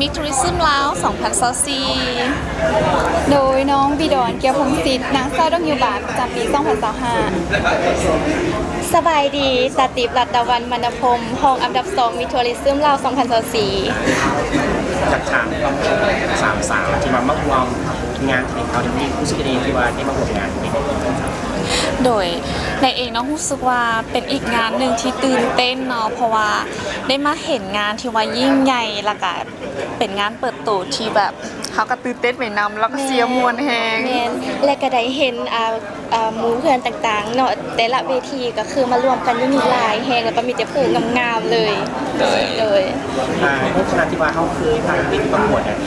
มิทัวริซึมลาว2024โดยน้องบิดอนเกียวพงศิษฐ์นางสาวดงยูบาทประจำปี2025สบายดีสติปรัตดาวันมณพรมห้องอันดับ2มิทัวริซึมลาว2024จากถามเราสามสาวที่มารวมงานที่เขาที่ผู้สึกเองที่ว่าได้มาร่วมงานนี้โดยในเองเนาะรู้สึกว่าเป็นอีกงานหนึ่งที่ตื่นเต้นเนาะเพราะว่าได้มาเห็นงานที่ว่ายิ่งใหญ่แล้วก็เป็นงานเปิดตัวที่แบบเขาก็ตื่นเต้นไปนำแล้วก็เสียมวลแฮงและก็ได้เห็นหมู่เพื่อนต่างๆเนาะแต่ละเวทีก็คือมารวมกันอยู่มีหลายแฮงแล้วก็มีแต่ผู้งามๆเลยโดยในขณะที่ว่าเขาเคยผ่านวิธีประกวดอยาก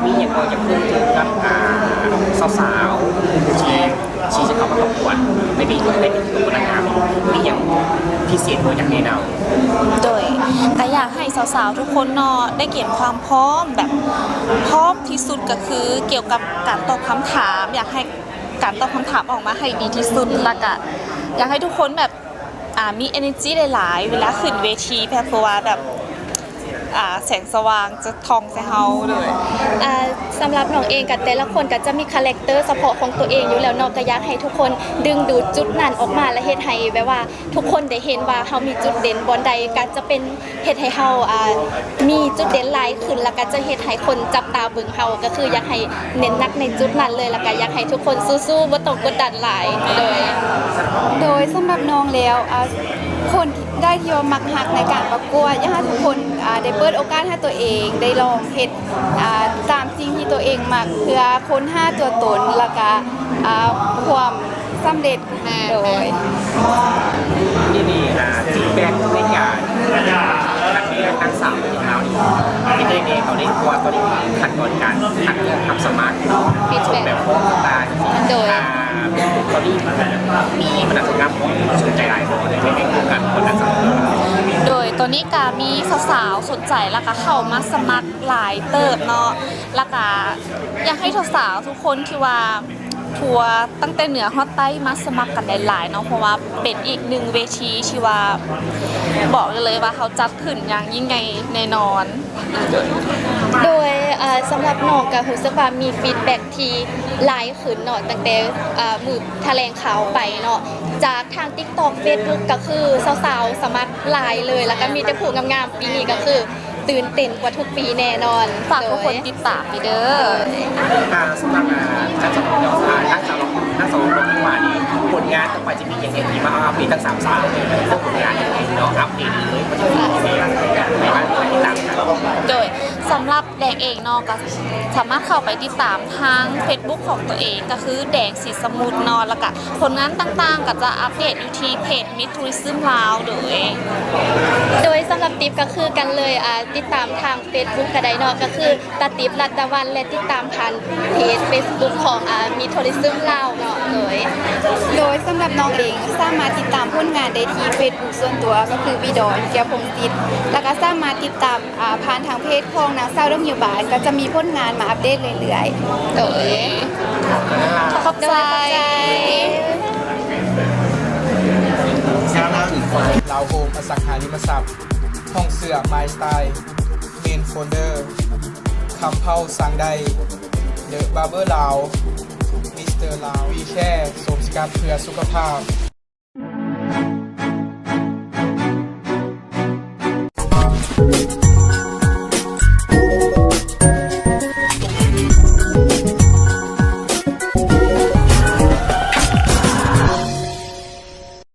มีอยากเพิ่มเติมกับสาวๆที่จะเข้ามาประกวดในปีตัวนางงามมีอย่างพิเศษกว่าอย่างแน่นอนโดยก็อยากให้สาวๆทุกคนเนาะได้เก็บความพร้อมแบบพร้อมที่สุดก็คือเกี่ยวกับการตอบคำถามอยากให้การตอบคำถามออกมาให้ดีที่สุดแล้วก็อยากให้ทุกคนแบบมี energy หลายๆเวลาขึ้นเวทีเพราะว่าแบบแสงสว่างจะท่องใส่เฮาเลยสำหรับน้องเองกับแต่ละคนก็จะมีคาแรคเตอร์เฉพาะของตัวเองอยู่แล้วเนาะก็อยากให้ทุกคนดึงดูดจุดนั้นออกมาและเฮ็ดให้แบบว่าทุกคนได้เห็นว่าเฮามีจุดเด่นบนใดก็จะเป็นเฮ็ดให้เฮามีจุดเด่นหลายขึ้นแล้วก็จะเฮ็ดให้คนจับตาเบิ่งเฮาก็คืออยากให้เน้นนักในจุดนั้นเลยแล้วก็อยากให้ทุกคนสู้ๆบ่ต้องกดดันหลายโดยสำหรับน้องแล้วคนได้ที่ว่ามักหักในการประกวดอยากให้ทุกคนได้เปิดโอกาสให้ตัวเองได้ลองเฮ็ดตามสิ่งที่ตัวเองมักเพื่อค้นหาตัวตนแล้วก็ความสำเร็จโดยนี่ฟีดแบ็กในการทั้งสามของเราที่ได้เนี่ยเขาได้ตัวก็ได้ขั้นตอนการคัดเลือกทำสมาร์ทส่งแบบโค้งตาโดยตอนนี้มีบรรดาสงามของสนใจหลายคนเลยไม่ได้โครงการคนนั้นสักโดยตัวนี้ก็มีสาวๆสนใจแล้วก็เข้ามาสมัครหลายเติบเนาะแล้วก็อยากให้สาวๆทุกคนที่ว่าทัวร์ตั้งแต่เหนือฮอดใต้มาสมัครกันได้หลายเนาะเพราะว่าเป็นอีกหนึ่งเวทีที่ว่าบอกเลยว่าเขาจัดขึ้นอย่างยิ่งใหญ่แน่นอนโดยสำหรับน้องก็รู้สึกว่ามีฟีดแบ็กที่หลายขึ้นเนาะตั้งแต่มือแถลงข่าวไปเนาะจากทาง TikTok Facebook ก็คือสาวๆสมัครหลายเลยแล้วก็มีแต่ผู้งามๆปีนี้ก็คือตื่นเต้นกว่าทุกปีแน่นอนฝากทุกคนติดตามไปเด้อสำหรับท่านสองท่านสองคนที่มานี่ผลงานต่อไปจะมีอย่างไรที่มาอัปเดตทั้งสามสาวเลยเรื่องผลงานอย่างไรเนาะอัปเดตเลยก็จะมีในบ้านติดตามกันโดยสำหรับแดงเองเนาะก็สามารถเข้าไปติดตามทาง Facebook ของตัวเองก็คือแดงสีสมุทรเนาะแล้วก็ผลงานต่างๆก็จะอัปเดตอยู่ที่เพจมิทัวริซึมลาวโดยสำหรับติ๊บก็คือกันเลยติดตามทาง Facebook ก็ได้เนาะก็คือตาติ๊บรัตดาวันและติดตามผ่านเพจ Facebook ของมิทัวริซึมลาวเนาะโดยสำหรับน้องเองสามารถติดตามผลงานได้ที่ Facebook ส่วนตัวก็คือบิดอนเกียวพงศิษฐ์แล้วก็สามารถติดตามผ่านทางเพจของนางสาวดงยูบาทก็จะมีผลงานมาอัปเดตเรื่อยๆขอบใจสาระลาวโฮมอสังหาริมทรัพย์ห้องเสื้อไมสไตล์เมนโฟลเดอร์คำเผาสั่งได้เดอะบาร์เบอร์ลาวมิสเตอร์ลาววีแค่สมสกัดเพื่อสุขภาพ